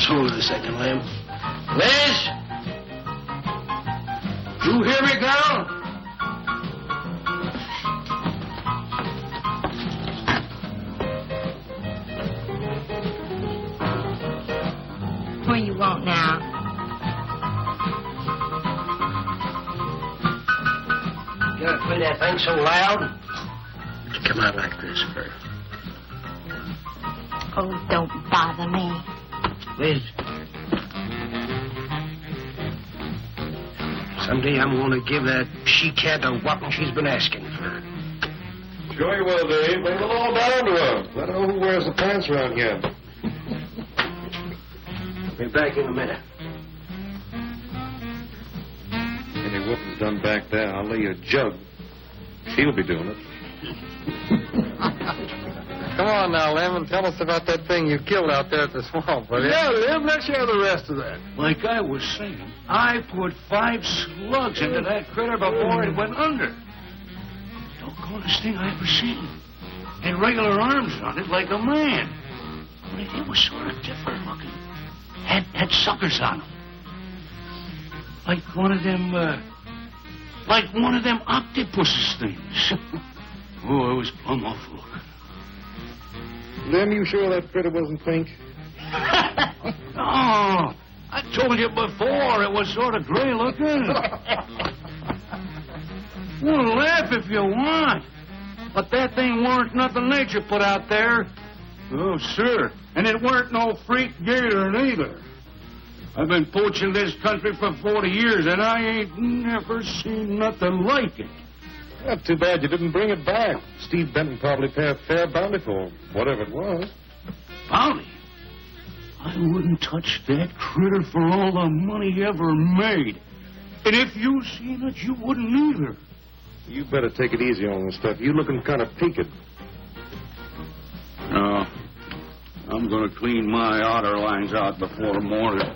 hold it a second, Lamb. Liz? You hear me, girl? What do you want now? You gotta play that thing so loud. It'll come out like this, Bert. Oh, don't bother me. Liz. Someday I'm going to give that she-cat a whopping she's been asking for. Sure you will, Dave. Bring it all down to her. Let her know who wears the pants around here. Be back in a minute. Any whooping's done back there, I'll lay you a jug. She'll be doing it. Come on now, Lem, and tell us about that thing you killed out there at the swamp, will you? Yeah, Lim, let's hear the rest of that. Like I was saying, I put 5 slugs into that critter before it went under. Doggonest thing I ever seen. Had regular arms on it like a man. But it was sort of different looking. Had suckers on them. Like one of them octopuses things. Oh, it was plumb awful looking. Lem, you sure that critter wasn't pink? Oh, I told you before it was sort of gray looking. Well, laugh if you want. But that thing weren't nothing nature put out there. Oh, sir. And it weren't no freak gator neither. I've been poaching this country for 40 years, and I ain't never seen nothing like it. Not too bad you didn't bring it back. Steve Benton probably paid a fair bounty for whatever it was. Bounty? I wouldn't touch that critter for all the money he ever made. And if you seen it, you wouldn't either. You better take it easy on this stuff. You looking kind of peaked. No. I'm going to clean my outer lines out before morning.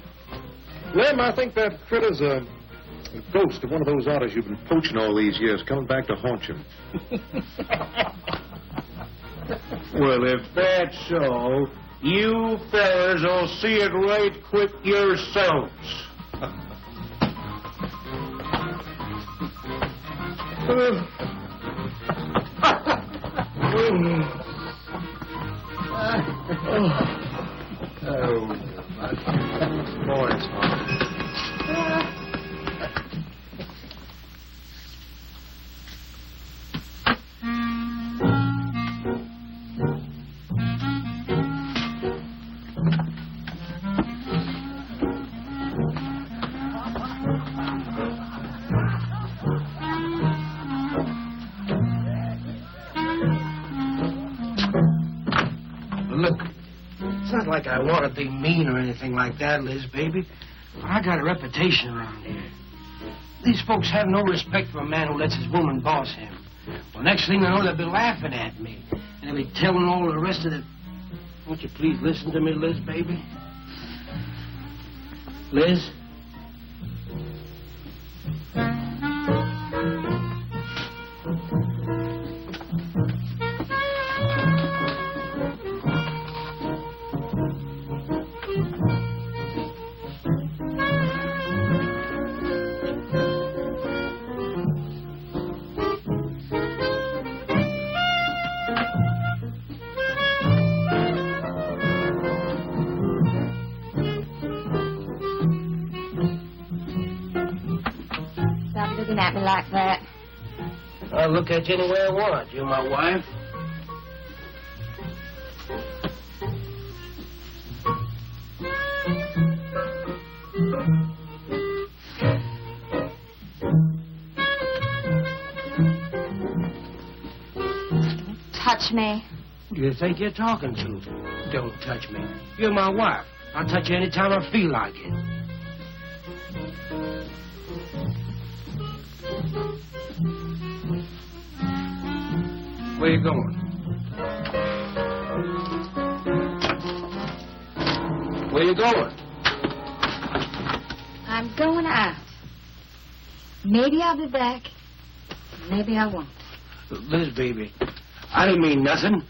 Lem, I think that critter's a ghost of one of those otters you've been poaching all these years, coming back to haunt you. Well, if that's so, you fellers will see it right quick yourselves. Boys. Look, it's not like I want to be mean or anything like that, Liz, baby. But I got a reputation around here. These folks have no respect for a man who lets his woman boss him. Well, next thing they know, they'll be laughing at me. And they'll be telling all the rest of the... Won't you please listen to me, Liz, baby? Liz? Looking at me like that. I'll look at you any way I want. You're my wife. Don't touch me. Who do you think you're talking to? Don't touch me. You're my wife. I'll touch you any time I feel like it. Where you going? Where you going? I'm going out. Maybe I'll be back. Maybe I won't. Liz, baby, I didn't mean nothing.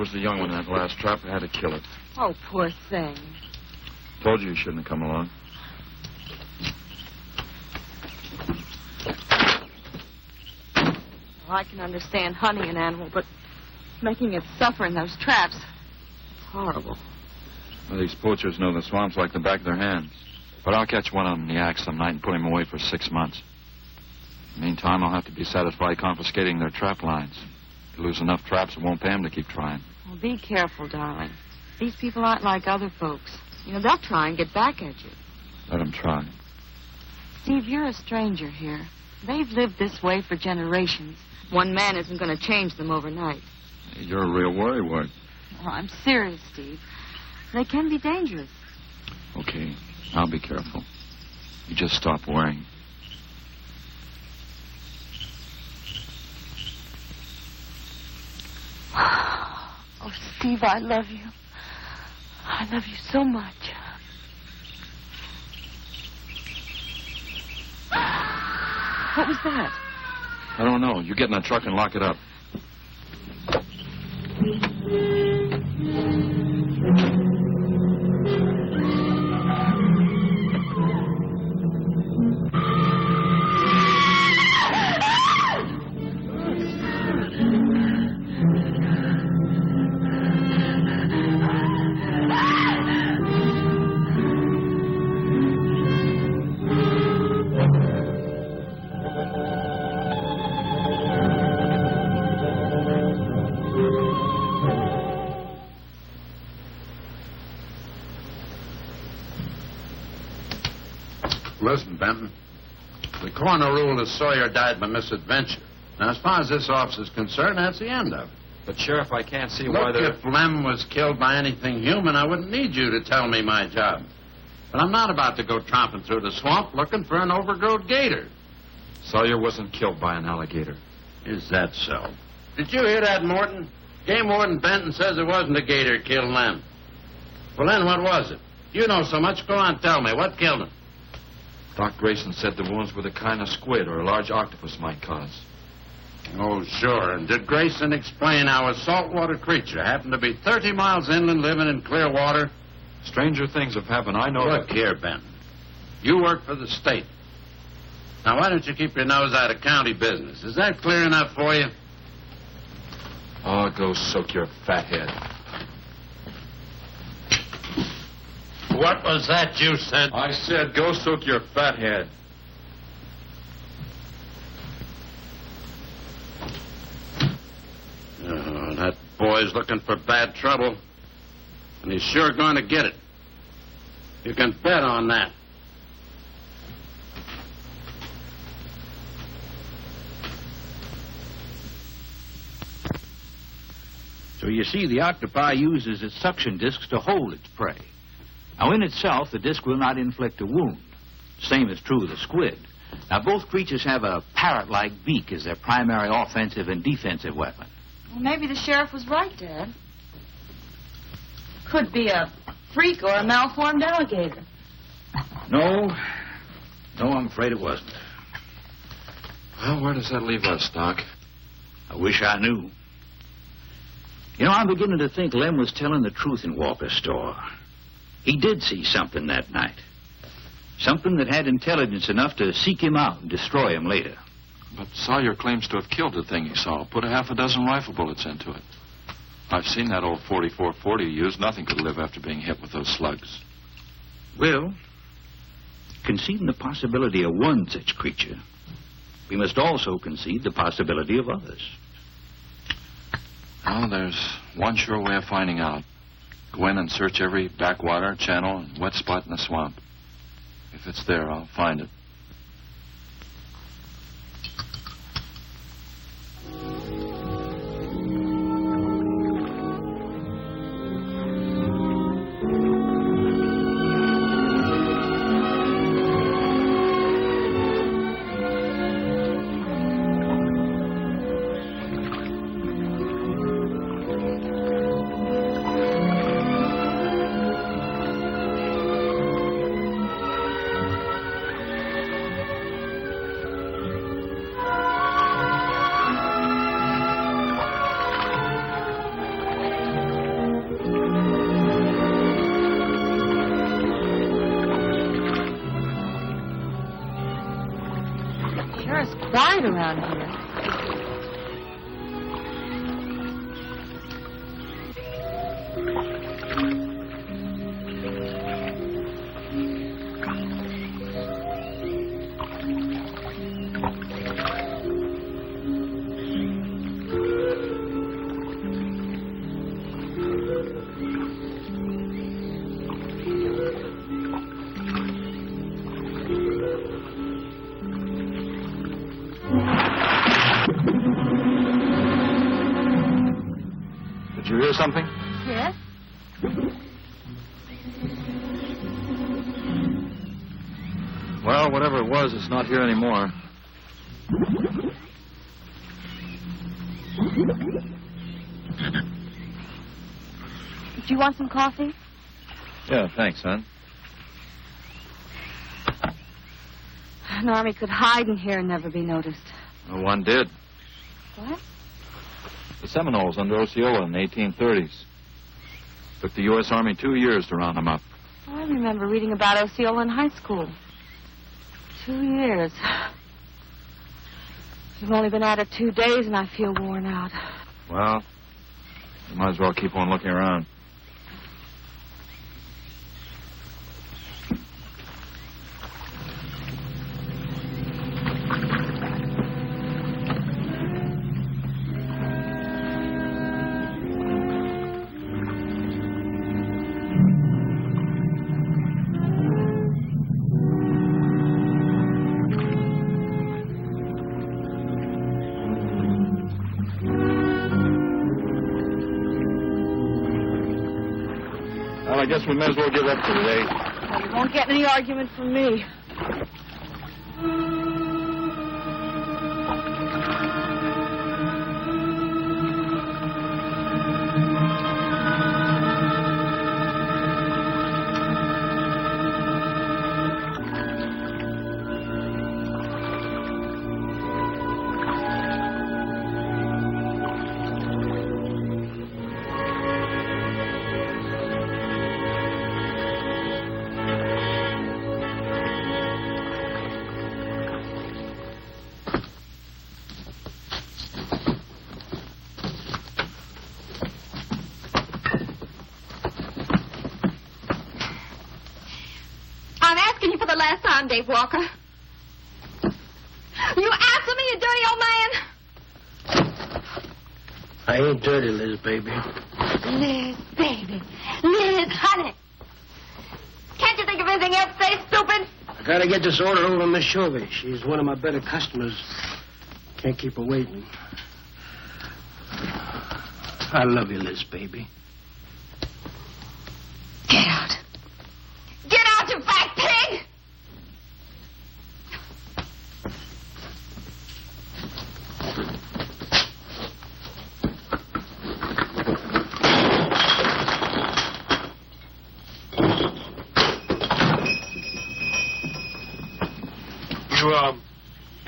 was the young one in that last trap. I had to kill it. Oh, poor thing. Told you you shouldn't have come along. Well, I can understand hunting an animal, but making it suffer in those traps, it's horrible. Well, these poachers know the swamps like the back of their hands. But I'll catch one of them in the act some night and put him away for 6 months. Meantime, I'll have to be satisfied confiscating their trap lines. If you lose enough traps, it won't pay them to keep trying. Well, be careful, darling. These people aren't like other folks. You know, they'll try and get back at you. Let them try. Steve, you're a stranger here. They've lived this way for generations. One man isn't going to change them overnight. You're a real worrywart. Oh, I'm serious, Steve. They can be dangerous. Okay, I'll be careful. You just stop worrying. Oh, Steve, I love you. I love you so much. What was that? I don't know. You get in that truck and lock it up. Listen, Benton. The coroner ruled that Sawyer died by misadventure. Now, as far as this officer's concerned, that's the end of it. But, Sheriff, I can't see why Look, they're... if Lem was killed by anything human, I wouldn't need you to tell me my job. But I'm not about to go tromping through the swamp looking for an overgrown gator. Sawyer wasn't killed by an alligator. Is that so? Did you hear that, Morton? Game Warden Benton says it wasn't a gator killed Lem. Well, then, what was it? You know so much. Go on, tell me. What killed him? Doc Grayson said the wounds were the kind of squid or a large octopus might cause. Oh, sure. And did Grayson explain how a saltwater creature happened to be 30 miles inland living in clear water? Stranger things have happened. I know Look here, Ben. You work for the state. Now, why don't you keep your nose out of county business? Is that clear enough for you? Oh, go soak your fat head. What was that you said? I said go soak your fat head. Oh, that boy's looking for bad trouble. And he's sure going to get it. You can bet on that. So you see, the octopi uses its suction discs to hold its prey. Now, in itself, the disc will not inflict a wound. Same is true of the squid. Now, both creatures have a parrot-like beak as their primary offensive and defensive weapon. Well, maybe the sheriff was right, Dad. Could be a freak or a malformed alligator. No, I'm afraid it wasn't. Well, where does that leave us, Doc? I wish I knew. You know, I'm beginning to think Lem was telling the truth in Walker's store. He did see something that night. Something that had intelligence enough to seek him out and destroy him later. But Sawyer claims to have killed the thing he saw. Put a half a dozen rifle bullets into it. I've seen that old 44-40 used. Nothing could live after being hit with those slugs. Well, conceding the possibility of one such creature, we must also concede the possibility of others. Well, there's one sure way of finding out. Go in and search every backwater, channel, and wet spot in the swamp. If it's there, I'll find it. quiet around here. Did you hear something? Yes? Well, whatever it was, it's not here anymore. Do you want some coffee? Yeah, thanks, son. An army could hide in here and never be noticed. Well, one did. What? The Seminoles under Osceola in the 1830s. Took the U.S. Army 2 years to round them up. Oh, I remember reading about Osceola in high school. 2 years. We've only been at it 2 days, and I feel worn out. Well, you might as well keep on looking around. I guess we may as well give up for today. Well, you won't get any argument from me. Last time, Dave Walker. You answer me, you dirty old man. I ain't dirty, Liz, baby. Liz, baby. Liz, honey. Can't you think of anything else to say, stupid? I gotta get this order over to Miss Shovey. She's one of my better customers. Can't keep her waiting. I love you, Liz, baby. Get out. Get out, you fat pig!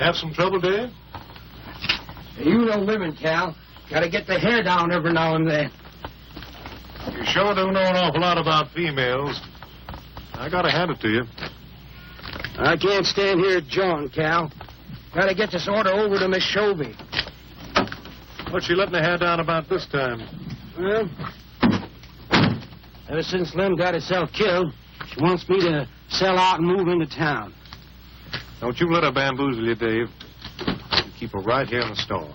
Have some trouble, Dave? You know women, Cal. Gotta get the hair down every now and then. You sure do know an awful lot about females. I gotta hand it to you. I can't stand here jawing, Cal. Gotta get this order over to Miss Shovey. What's she letting the hair down about this time? Well, ever since Lem got herself killed, she wants me to sell out and move into town. Don't you let her bamboozle you, Dave. You keep her right here in the store.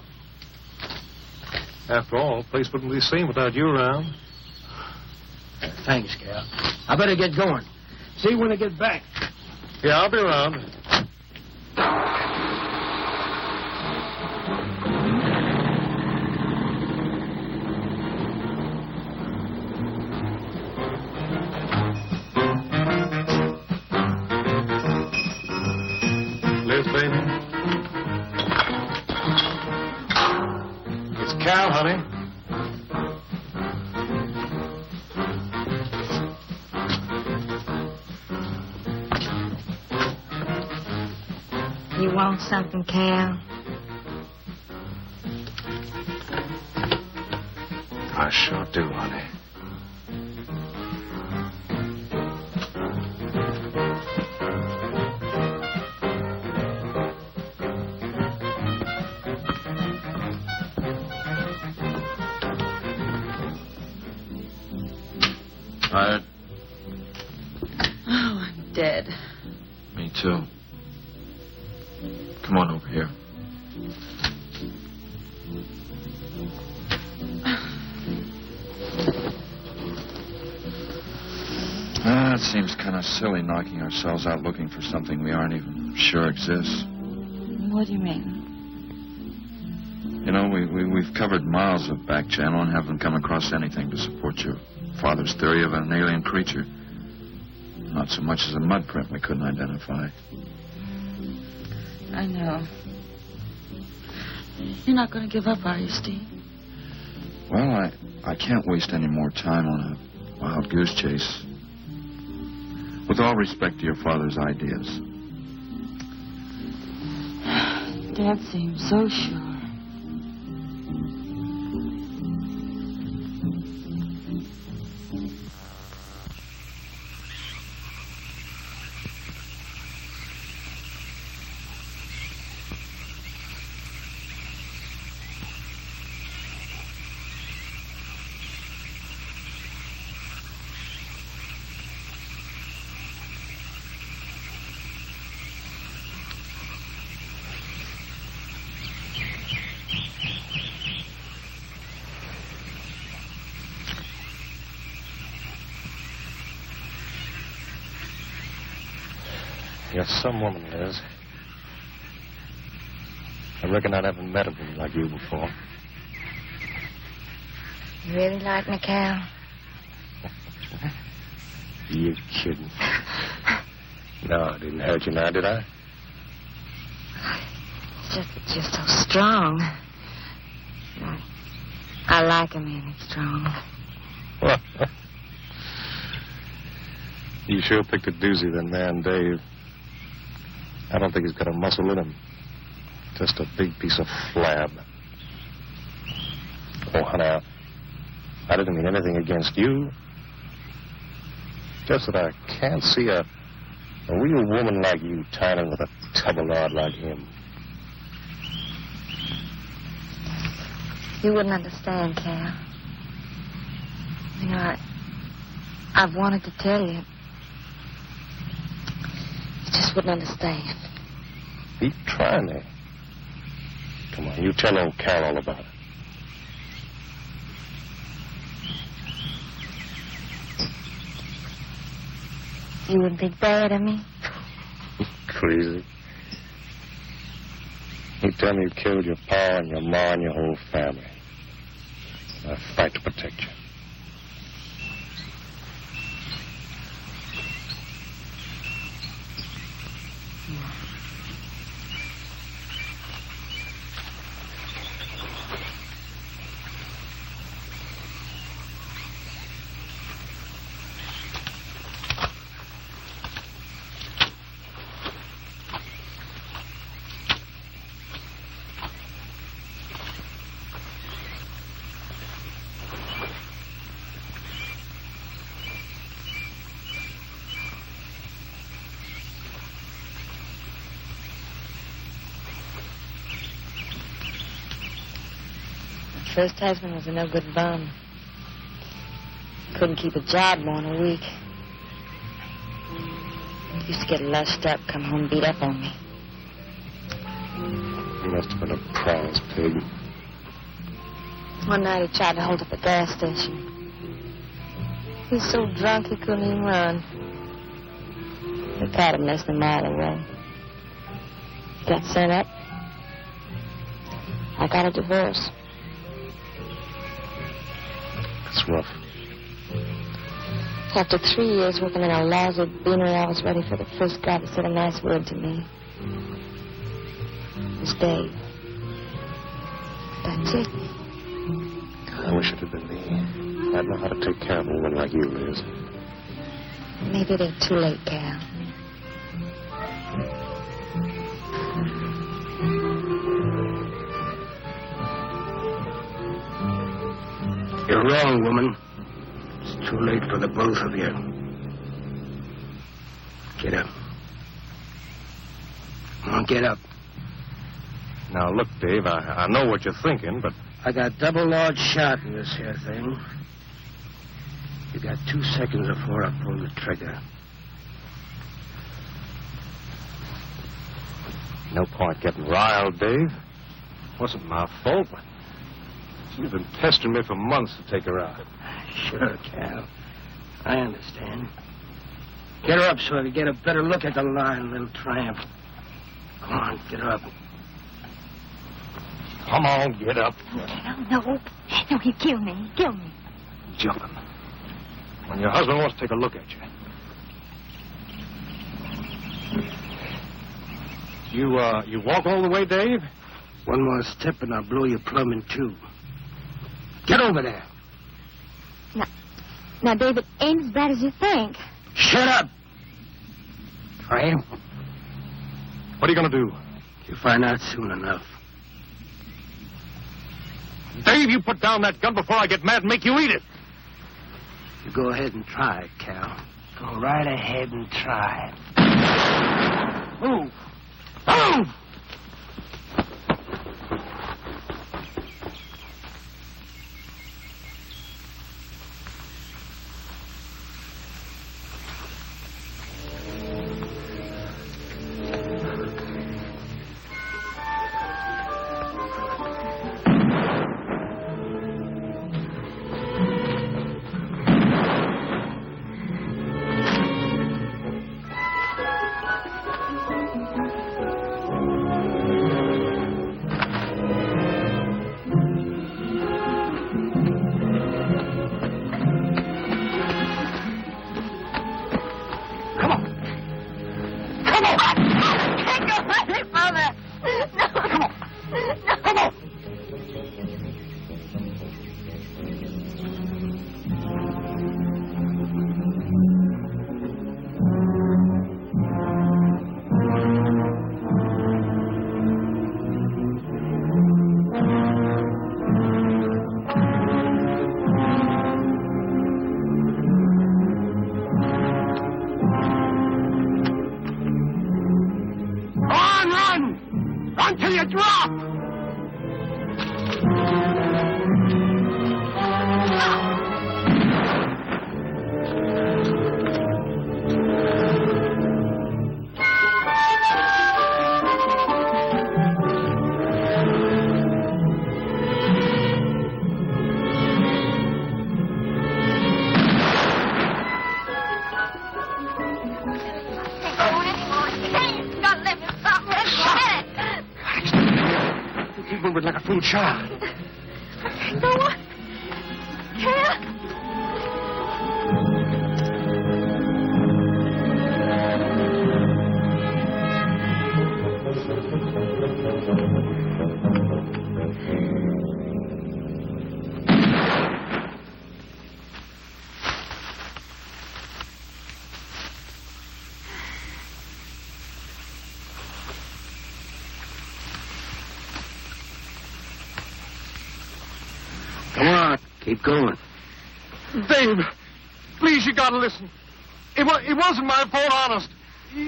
After all, the place wouldn't be the same without you around. Thanks, Cal. I better get going. See you when I get back. Yeah, I'll be around. Liz, baby. It's Cal, honey. You want something, Cal? I sure do, honey. too. Come on over here. It seems kind of silly knocking ourselves out looking for something we aren't even sure exists. What do you mean? You know, we've covered miles of back channel and haven't come across anything to support your father's theory of an alien creature. Not so much as a mud print we couldn't identify. I know. You're not going to give up, are you, Steve? Well, I can't waste any more time on a wild goose chase. With all respect to your father's ideas. Dad seems so sure. You're some woman, Liz. I reckon I haven't met a woman like you before. You really like me, Cal? You're kidding. No, I didn't hurt you now, did I? It's just that you're so strong. I like a man that's strong. You sure picked a doozy, then, man, Dave. I don't think he's got a muscle in him. Just a big piece of flab. Oh, honey, I didn't mean anything against you. Just that I can't see a real woman like you tying in with a tubber-lard like him. You wouldn't understand, Cal. You know, I've wanted to tell you. You just wouldn't understand. Keep trying me. Come on, you tell old Cal all about it. You wouldn't think bad of me? Crazy. You tell me you killed your pa and your ma and your whole family. I fight to protect you. First husband was a no-good bum. Couldn't keep a job more than a week. Used to get lushed up, come home beat up on me. He must have been a prize pig. One night he tried to hold up a gas station. He was so drunk he couldn't even run. They caught him less than a mile away. Got sent up. I got a divorce. It's rough. After 3 years working in a lousy beanery, I was ready for the first guy to say a nice word to me. It was Dave. That's it. I wish it had been me. I'd know how to take care of a woman like you, Liz. Maybe it ain't too late, Cal. You're wrong, woman. It's too late for the both of you. Get up. Come on, get up. Now, look, Dave, I know what you're thinking, but... I got double large shot in this here thing. You got 2 seconds before I pull the trigger. No point getting riled, Dave. Wasn't my fault, but she's been pestering me for months to take her out. Sure, Cal. I understand. Get her up so I can get a better look at the line, little tramp. Come on, get her up. Come on, get up. Cal, no. No, he'll kill me. He'll kill me. Jumping. When your husband wants to take a look at you. You walk all the way, Dave? One more step and I'll blow you plumb in two. Get over there. Now, David, ain't as bad as you think. Shut up! Tramp. What are you going to do? You'll find out soon enough. Dave, you put down that gun before I get mad and make you eat it. You go ahead and try it, Cal. Go right ahead and try it. Move! Move! Like a fool child. No one. Cal. Keep going. Dave, please, you gotta listen. It wasn't my fault, honest.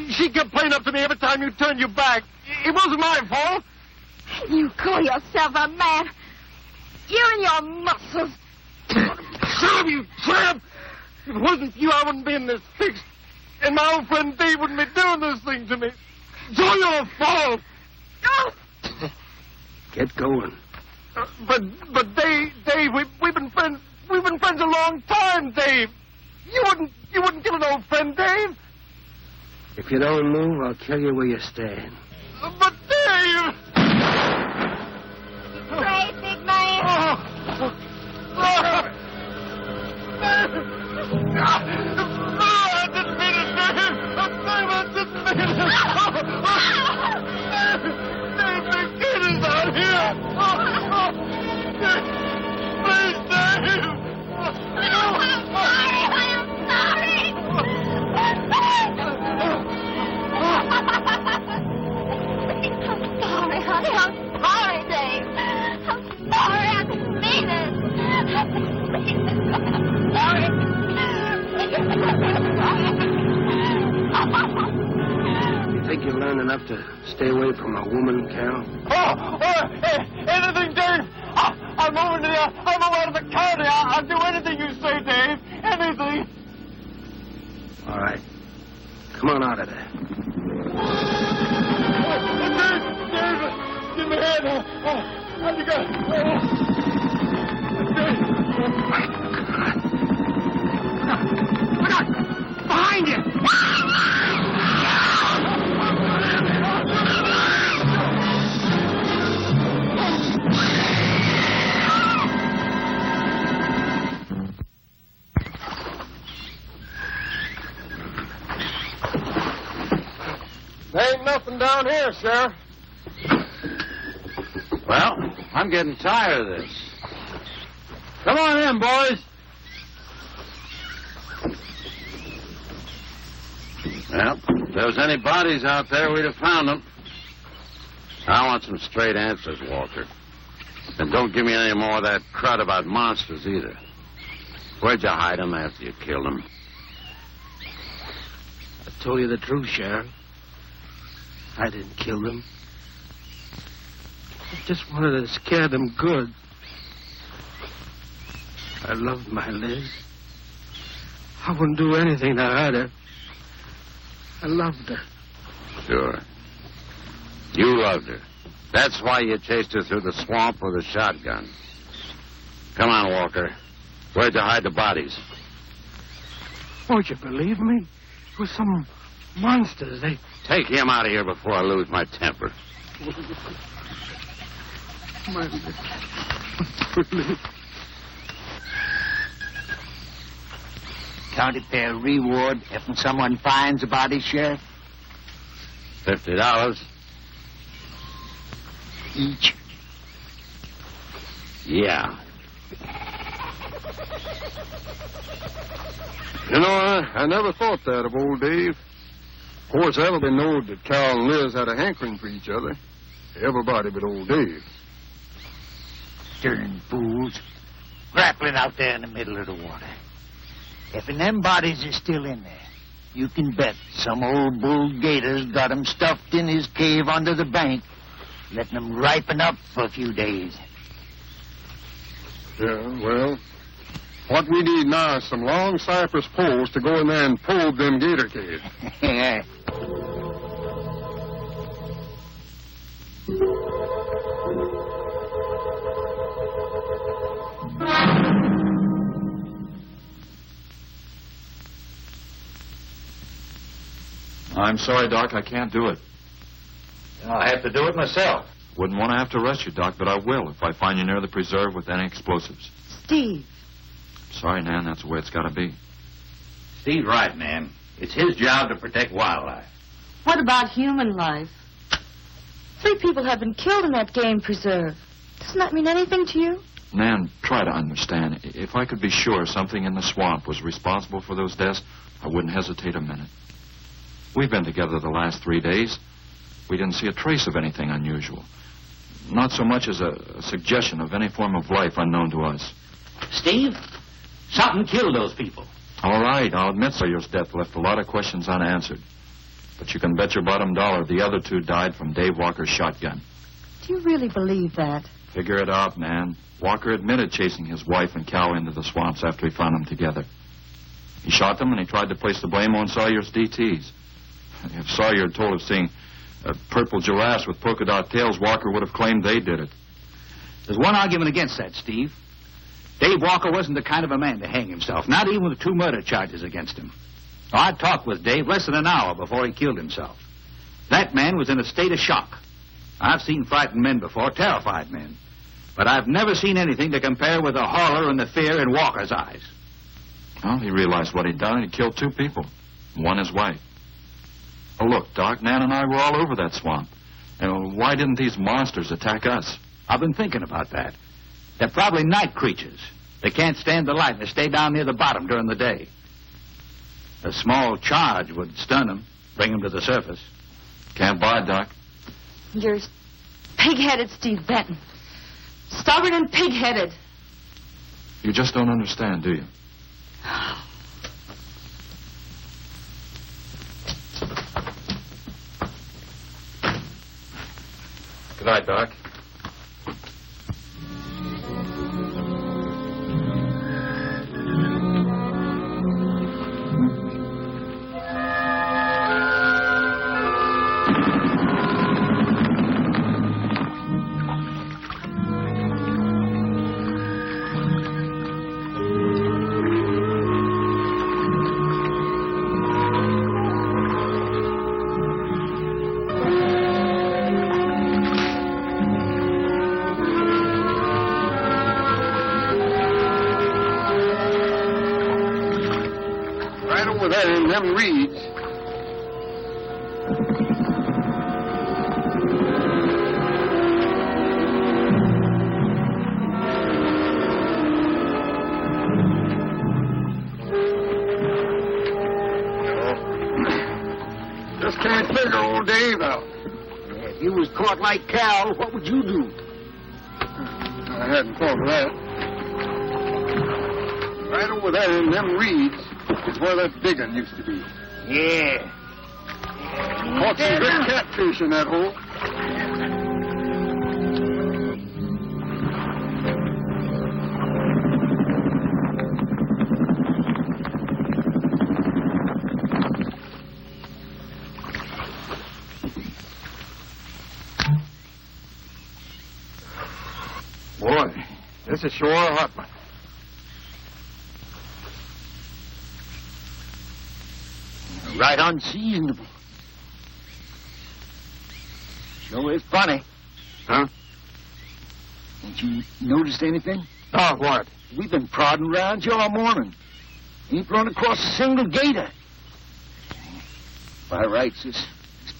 She kept playing up to me every time you turned your back. It wasn't my fault. You call yourself a man. You and your muscles. Stop, you tramp! If it wasn't for you, I wouldn't be in this fix. And my old friend Dave wouldn't be doing this thing to me. It's all your fault. Get going. But Dave, we've been friends. We've been friends a long time, Dave. You wouldn't kill an old friend, Dave. If you don't move, I'll kill you where you stand. But Dave. Pray, big man. I didn't mean it, Dave. I didn't mean it. Dave, the kid is out here. Please, Dave. I'm sorry. Honey. I'm sorry, Dave. I'm sorry. I didn't mean it. You think you learned enough to stay away from a woman, Cal? Anything, Dave. I'm moving out of the county. I'll do anything you say, Dave. Anything. All right. Come on out of there. Dave, Look out! Behind you! There ain't nothing down here, Sheriff. Well, I'm getting tired of this. Come on in, boys. Well, if there was any bodies out there, we'd have found them. I want some straight answers, Walker. And don't give me any more of that crud about monsters, either. Where'd you hide them after you killed them? I told you the truth, Sheriff. I didn't kill them. I just wanted to scare them good. I loved my Liz. I wouldn't do anything to hurt her. I loved her. Sure. You loved her. That's why you chased her through the swamp with a shotgun. Come on, Walker. Where'd you hide the bodies? Won't you believe me? It was some monsters. They... Take him out of here before I lose my temper. County fair reward if someone finds a body, Sheriff? $50. Each. Yeah. You know, I never thought that of old Dave. Of course, everybody knowed that Cal and Liz had a hankering for each other. Everybody but old Dave. Darn fools. Grappling out there in the middle of the water. If them bodies are still in there, you can bet some old bull gator's got them stuffed in his cave under the bank, letting them ripen up for a few days. Yeah, well, what we need now is some long cypress poles to go in there and probe them gator caves. Yeah. I'm sorry, Doc. I can't do it. I'll have to do it myself. Wouldn't want to have to arrest you, Doc, but I will if I find you near the preserve with any explosives. Steve. Sorry, Nan. That's the way it's got to be. Steve's right, man. It's his job to protect wildlife. What about human life? 3 people have been killed in that game preserve. Doesn't that mean anything to you? Nan, try to understand. If I could be sure something in the swamp was responsible for those deaths, I wouldn't hesitate a minute. We've been together the last 3 days. We didn't see a trace of anything unusual. Not so much as a suggestion of any form of life unknown to us. Steve, something killed those people. All right, I'll admit Sawyer's death left a lot of questions unanswered. But you can bet your bottom dollar the other 2 died from Dave Walker's shotgun. Do you really believe that? Figure it out, man. Walker admitted chasing his wife and cow into the swamps after he found them together. He shot them and he tried to place the blame on Sawyer's DTs. If Sawyer had told of seeing purple giraffes with polka dot tails, Walker would have claimed they did it. There's one argument against that, Steve. Dave Walker wasn't the kind of a man to hang himself, not even with 2 murder charges against him. I talked with Dave less than an hour before he killed himself. That man was in a state of shock. I've seen frightened men before, terrified men. But I've never seen anything to compare with the horror and the fear in Walker's eyes. Well, he realized what he'd done. He killed 2 people, one his wife. Oh, look, Doc, Nan and I were all over that swamp. Why didn't these monsters attack us? I've been thinking about that. They're probably night creatures. They can't stand the light and they stay down near the bottom during the day. A small charge would stun them, bring them to the surface. Can't buy, Doc. You're pig-headed, Steve Benton. Stubborn and pig-headed. You just don't understand, do you? Good night, Doc. there in them reeds. Just can't figure old Dave out. If you was caught like Cal, what would you do? I hadn't thought of that. Right over there in them reeds is where that digging used to be. Yeah. Caught some good catfish in that hole. Boy, this is sure a hot one. Right unseasonable. Sure is funny. Huh? Ain't you noticed anything? Oh, what? We've been prodding around you all morning. Ain't run across a single gator. By rights, this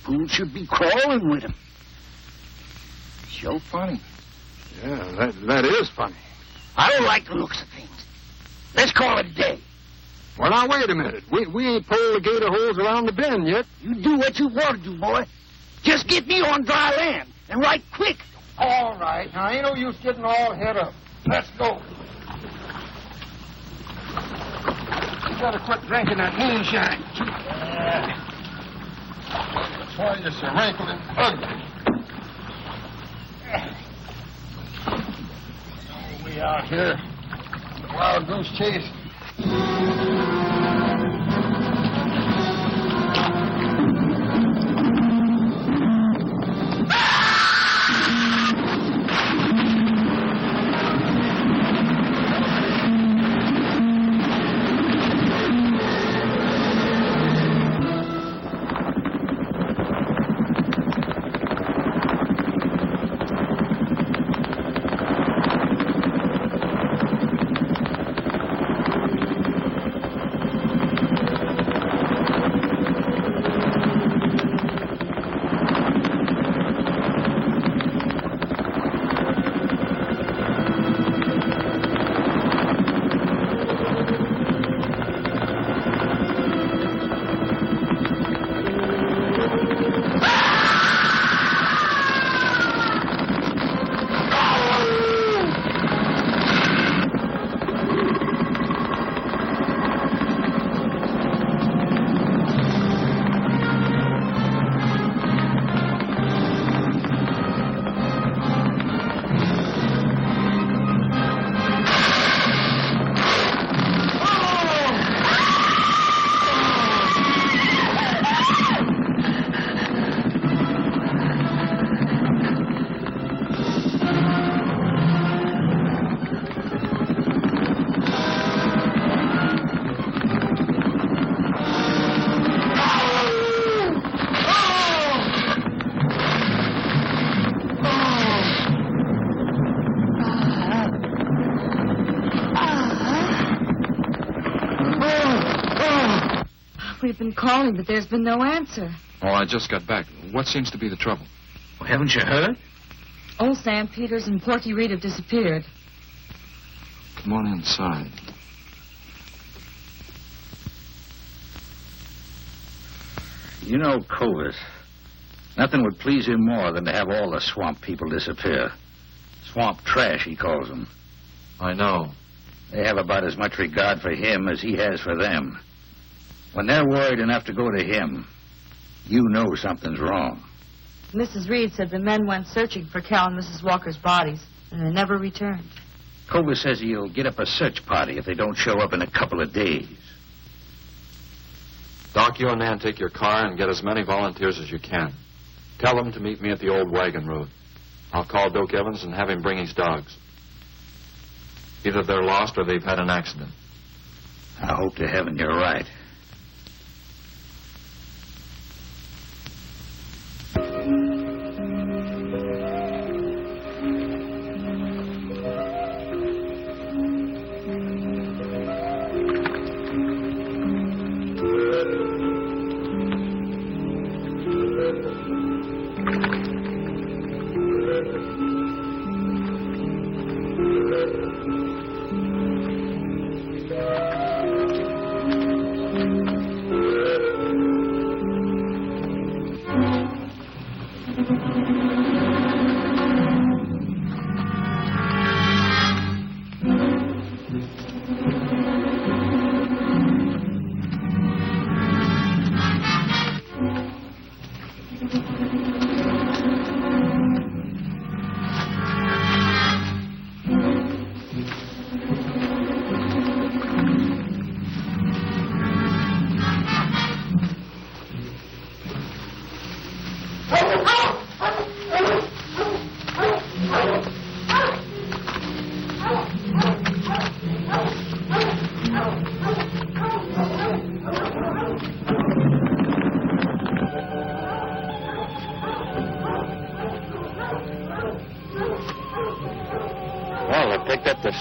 pool should be crawling with him. Sure funny. Yeah, that is funny. I don't like the looks of things. Let's call it a day. Well, now, wait a minute. We ain't pulled the gator holes around the bend yet. You do what you want to do, boy. Just get me on dry land, and right quick. All right. Now, ain't no use getting all head up. Let's go. You gotta quit drinking that moonshine. That's why you're so wrinkled and ugly. We out here. Wild goose chase. We've been calling, but there's been no answer. Oh, I just got back. What seems to be the trouble? Well, haven't you heard? Old Sam Peters and Porky Reed have disappeared. Come on inside. You know, Clovis, nothing would please him more than to have all the swamp people disappear. Swamp trash, he calls them. I know. They have about as much regard for him as he has for them. When they're worried enough to go to him, you know something's wrong. Mrs. Reed said the men went searching for Cal and Mrs. Walker's bodies, and they never returned. Clovis says he'll get up a search party if they don't show up in a couple of days. Doc, you and Nan take your car and get as many volunteers as you can. Tell them to meet me at the old wagon road. I'll call Doak Evans and have him bring his dogs. Either they're lost or they've had an accident. I hope to heaven you're right.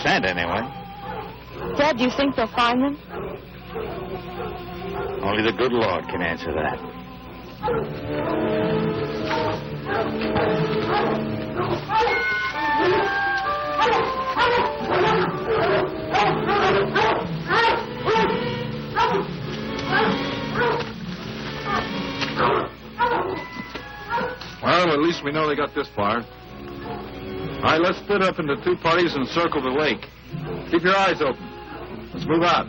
Scent, anyway. Dad, do you think they'll find them? Only the good Lord can answer that. Well, at least we know they got this far. All right, let's split up into two parties and circle the lake. Keep your eyes open. Let's move out.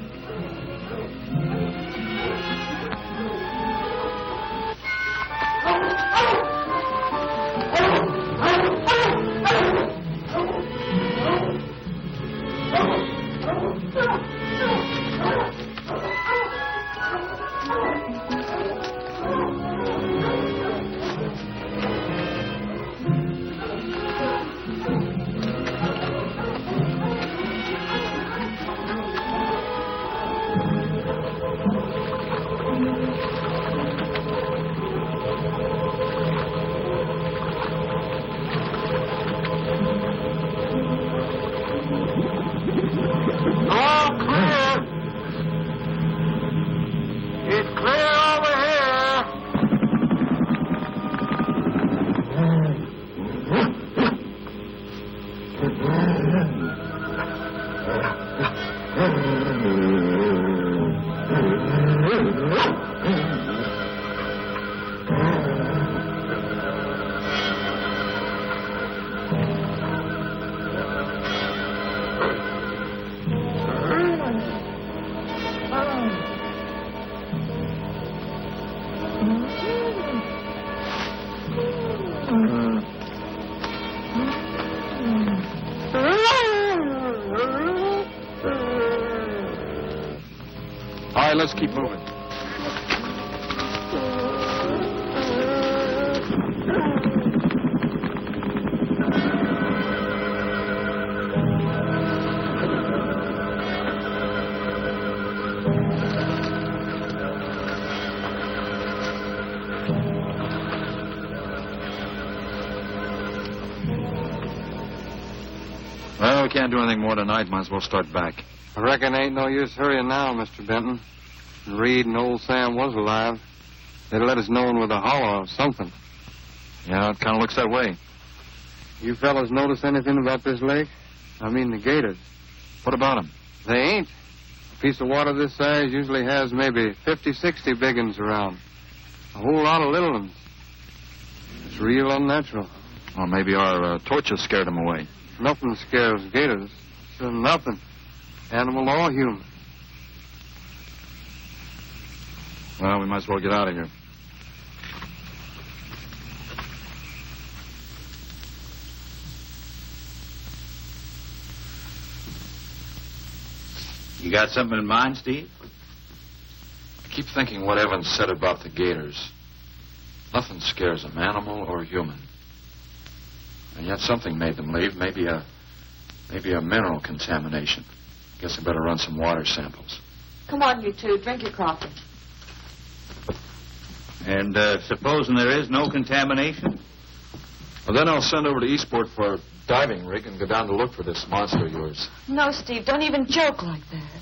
Let's keep moving. Well, we can't do anything more tonight. Might as well start back. I reckon ain't no use hurrying now, Mr. Benton. Reed and old Sam was alive. They'd let us know with a holler or something. Yeah, it kind of looks that way. You fellas notice anything about this lake? I mean the gators. What about them? They ain't. A piece of water this size usually has maybe 50, 60 big uns around. A whole lot of little ones. It's real unnatural. Well, maybe our torches scared them away. Nothing scares gators. So nothing. Animal or human. Well, we might as well get out of here. You got something in mind, Steve? I keep thinking what Evans said about the gators. Nothing scares them, animal or human. And yet something made them leave. Maybe a mineral contamination. Guess I better run some water samples. Come on, you two. Drink your coffee. And supposing there is no contamination? Well, then I'll send over to Eastport for a diving rig and go down to look for this monster of yours. No, Steve, don't even joke like that.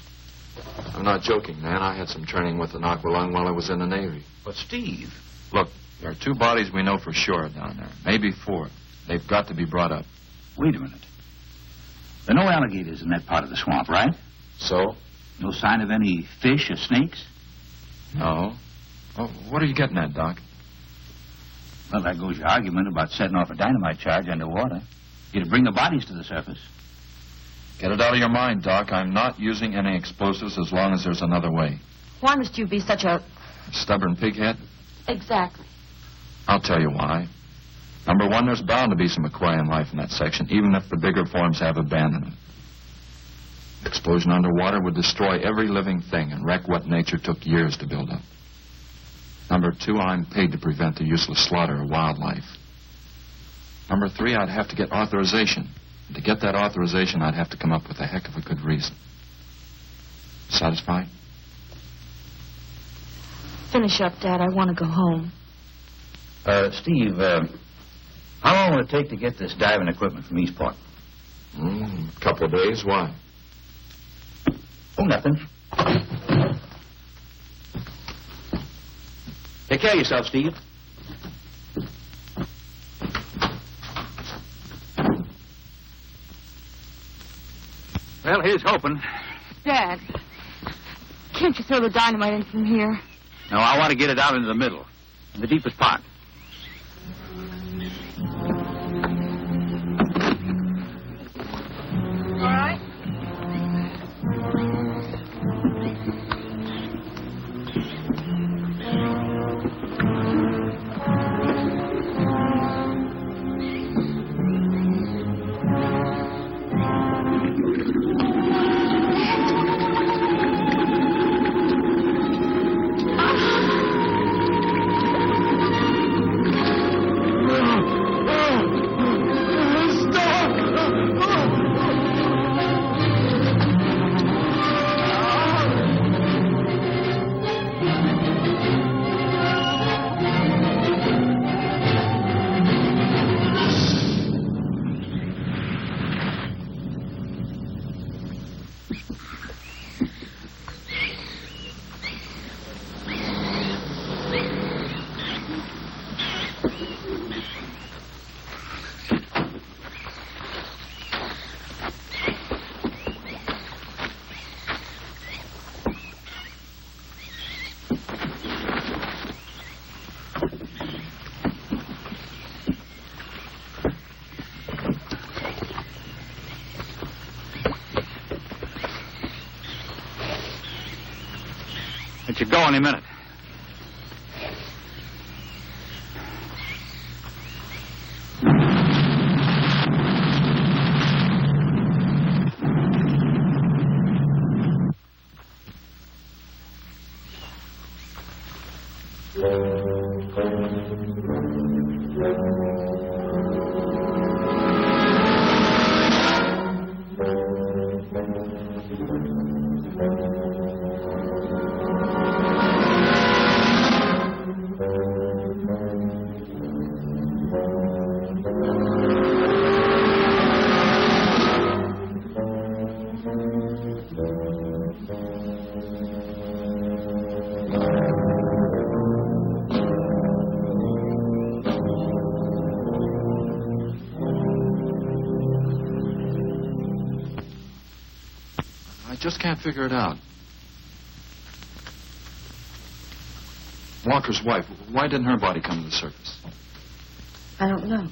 I'm not joking, man. I had some training with an aqualung while I was in the Navy. But, Steve... Look, there are 2 bodies we know for sure down there. Maybe 4. They've got to be brought up. Wait a minute. There are no alligators in that part of the swamp, right? So? No sign of any fish or snakes? No. Well, what are you getting at, Doc? Well, there goes your argument about setting off a dynamite charge underwater. You'd bring the bodies to the surface. Get it out of your mind, Doc. I'm not using any explosives as long as there's another way. Why must you be such a... Stubborn pighead? Exactly. I'll tell you why. Number one, there's bound to be some aquarium life in that section, even if the bigger forms have abandoned them. Explosion underwater would destroy every living thing and wreck what nature took years to build up. Number two, I'm paid to prevent the useless slaughter of wildlife. Number three, I'd have to get authorization. And to get that authorization, I'd have to come up with a heck of a good reason. Satisfied? Finish up, Dad. I want to go home. Steve, how long will it take to get this diving equipment from Eastport? A couple of days. Why? Oh, nothing. Take care of yourself, Steve. Well, here's hoping. Dad, can't you throw the dynamite in from here? No, I want to get it out into the middle, in the deepest part. All right. Let you go any minute. Just can't figure it out. Walker's wife, why didn't her body come to the surface? I don't know.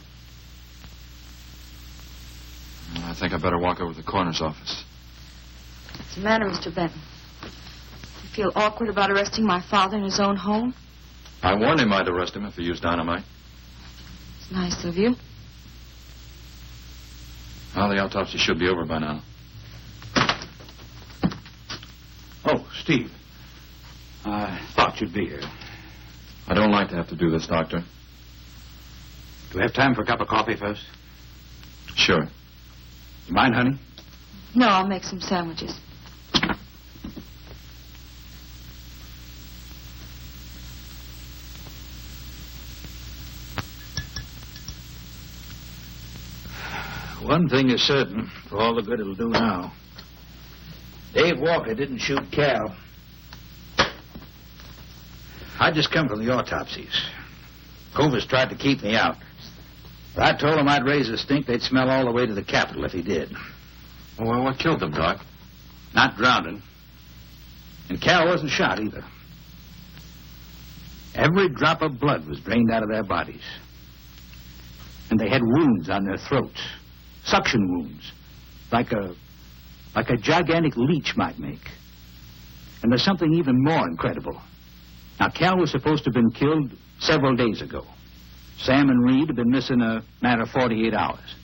I think I better walk over to the coroner's office. What's the matter, Mr. Benton? You feel awkward about arresting my father in his own home? I warned him I'd arrest him if he used dynamite. It's nice of you. Well, the autopsy should be over by now. Oh, Steve. I thought you'd be here. I don't like to have to do this, Doctor. Do we have time for a cup of coffee first? Sure. You mind, honey? No, I'll make some sandwiches. One thing is certain, for all the good it'll do now. Dave Walker didn't shoot Cal. I just come from the autopsies. Covers tried to keep me out. But I told him I'd raise a stink they'd smell all the way to the Capitol if he did. Well, what killed them, Doc? Not drowning. And Cal wasn't shot either. Every drop of blood was drained out of their bodies. And they had wounds on their throats. Suction wounds. Like a gigantic leech might make. And there's something even more incredible. Now, Cal was supposed to have been killed several days ago. Sam and Reed have been missing a matter of 48 hours.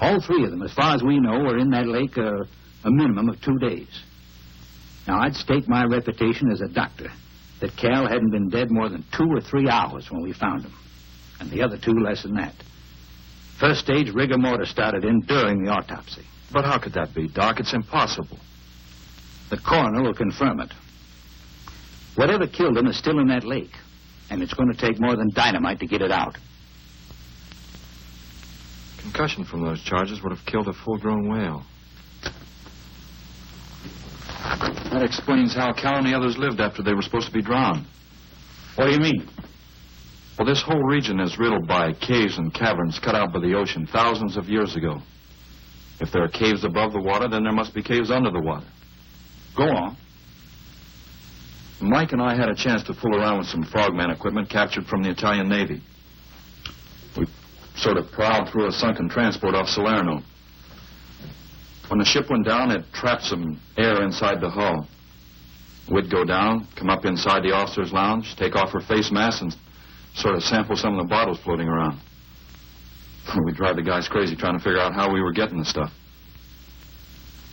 All three of them, as far as we know, were in that lake a minimum of 2 days. Now, I'd stake my reputation as a doctor that Cal hadn't been dead more than 2 or 3 hours when we found him. And the other two less than that. First stage rigor mortis started in during the autopsy. But how could that be, Doc? It's impossible. The coroner will confirm it. Whatever killed him is still in that lake. And it's going to take more than dynamite to get it out. Concussion from those charges would have killed a full-grown whale. That explains how Cal and the others lived after they were supposed to be drowned. What do you mean? Well, this whole region is riddled by caves and caverns cut out by the ocean thousands of years ago. If there are caves above the water, then there must be caves under the water. Go on. Mike and I had a chance to fool around with some frogman equipment captured from the Italian Navy. We sort of prowled through a sunken transport off Salerno. When the ship went down, it trapped some air inside the hull. We'd go down, come up inside the officer's lounge, take off her face mask, and sort of sample some of the bottles floating around. We'd drive the guys crazy trying to figure out how we were getting the stuff.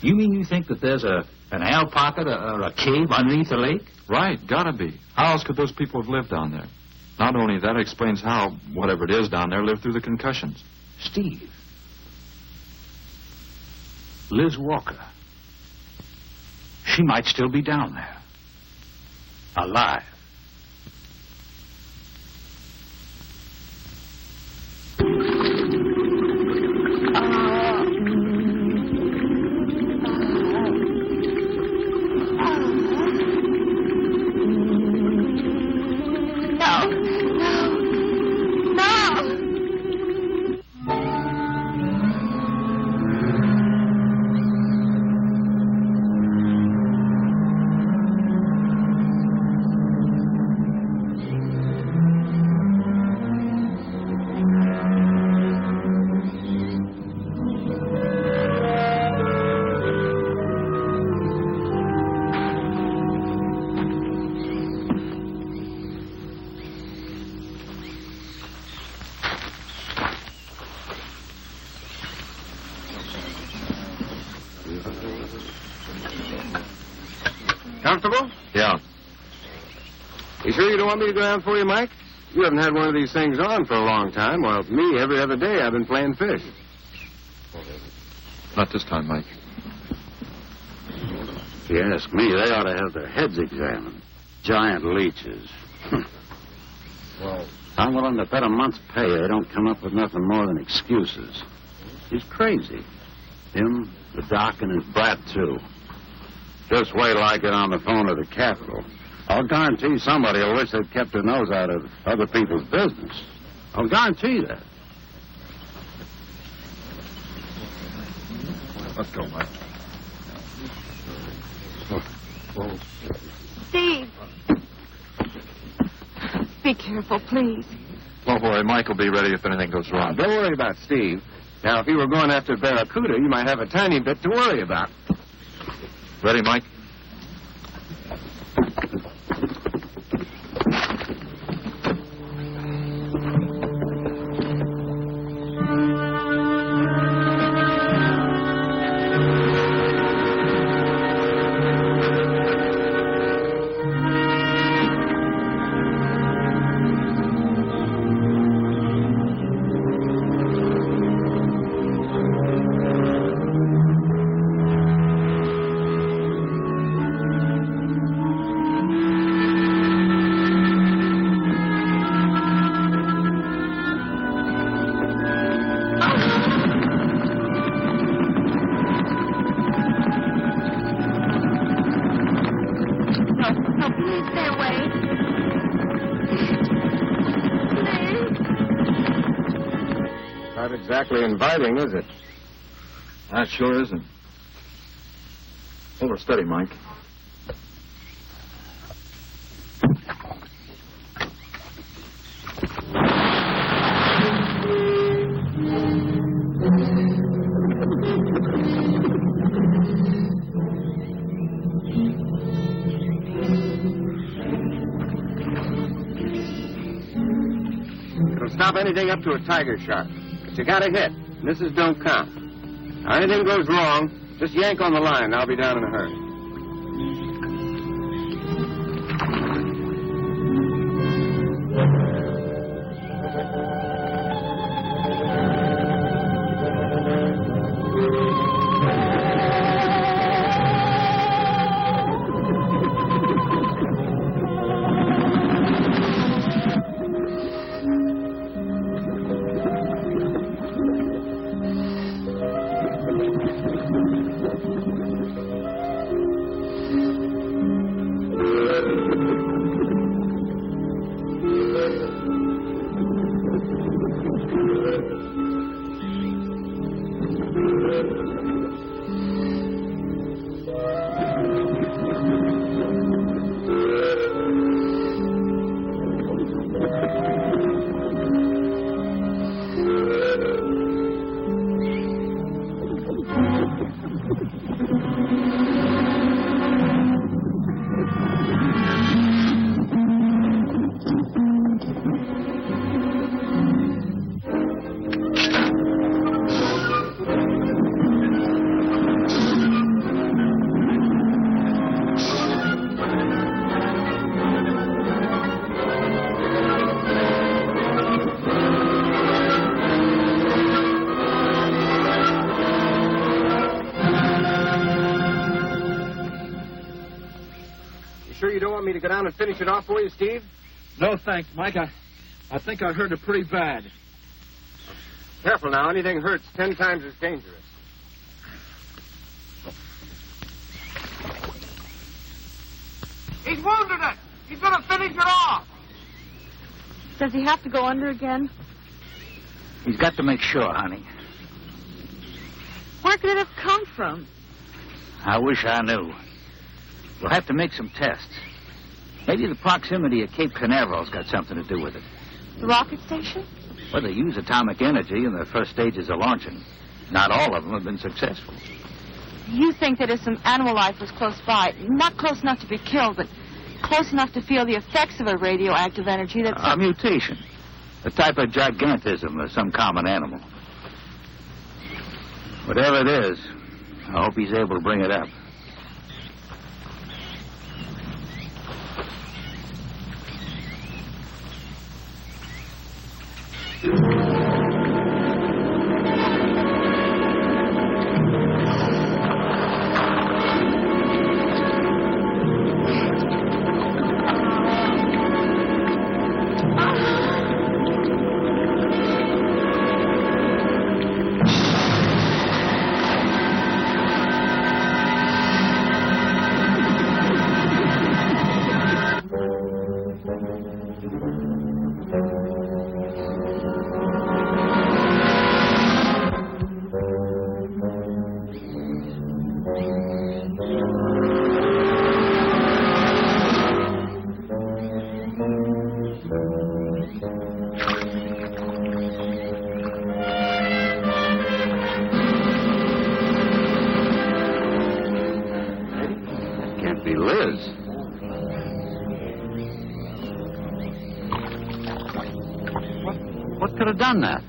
You mean you think that there's an air pocket or a cave underneath the lake? Right, gotta be. How else could those people have lived down there? Not only that, it explains how, whatever it is down there, lived through the concussions. Steve. Liz Walker. She might still be down there. Alive. Comfortable? Yeah. You sure you don't want me to go down for you, Mike? You haven't had one of these things on for a long time. Well, me, every other day I've been playing fish. Not this time, Mike. If you ask me, they ought to have their heads examined. Giant leeches. Well, I'm willing to bet a month's pay they don't come up with nothing more than excuses. He's crazy. Him, the doc, and his brat, too. Just wait till I get on the phone to the Capitol. I'll guarantee somebody will wish they'd kept their nose out of other people's business. I'll guarantee that. Let's go, Mike. Steve. Be careful, please. Don't worry, Mike will be ready if anything goes wrong. Don't worry about Steve. Now, if you were going after Barracuda, you might have a tiny bit to worry about. Ready, Mike? Not exactly inviting, is it? That sure isn't. Hold her steady, Mike. It'll stop anything up to a tiger shark. But you gotta hit. Misses don't count. Now, anything goes wrong, just yank on the line, and I'll be down in a hurry. Me to go down and finish it off for you, Steve? No, thanks, Mike. I think I hurt it pretty bad. Careful now. Anything hurts 10 times as dangerous. He's wounded it. He's going to finish it off. Does he have to go under again? He's got to make sure, honey. Where could it have come from? I wish I knew. We'll have to make some tests. Maybe the proximity of Cape Canaveral's got something to do with it. The rocket station? Well, they use atomic energy in the first stages of launching. Not all of them have been successful. You think that if some animal life was close by, not close enough to be killed, but close enough to feel the effects of a radioactive energy that's... A mutation. A type of gigantism of some common animal. Whatever it is, I hope he's able to bring it up. What could have done that?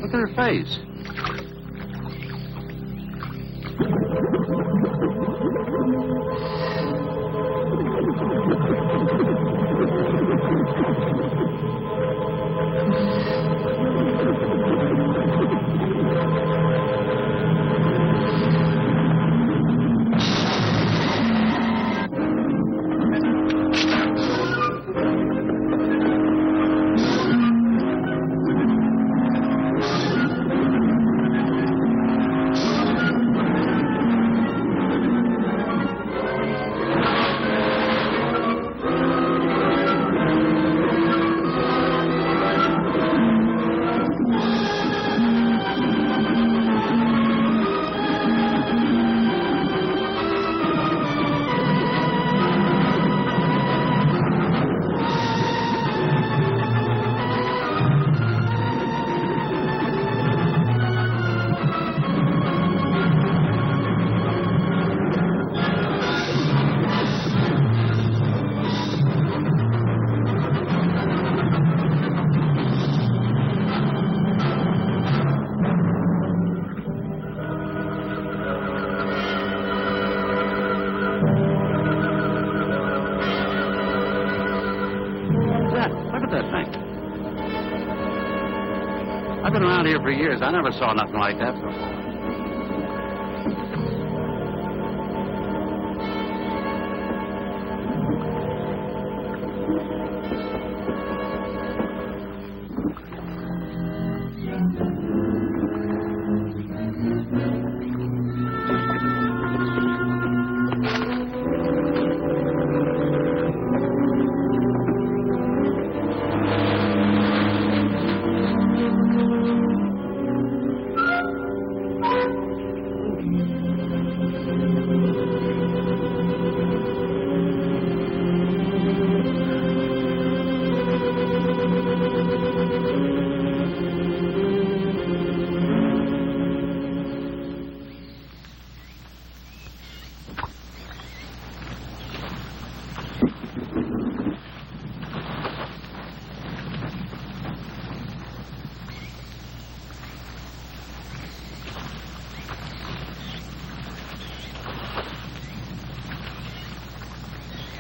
Look at her face. I've been around here for years. I never saw nothing like that before.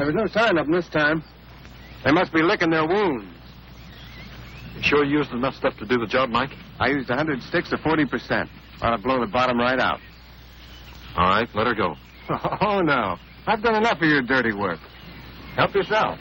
There was no sign of them this time. They must be licking their wounds. You sure you used enough stuff to do the job, Mike? I used 100 sticks or 40%. Ought to blow the bottom right out. All right, let her go. Oh, no. I've done enough of your dirty work. Help yourself.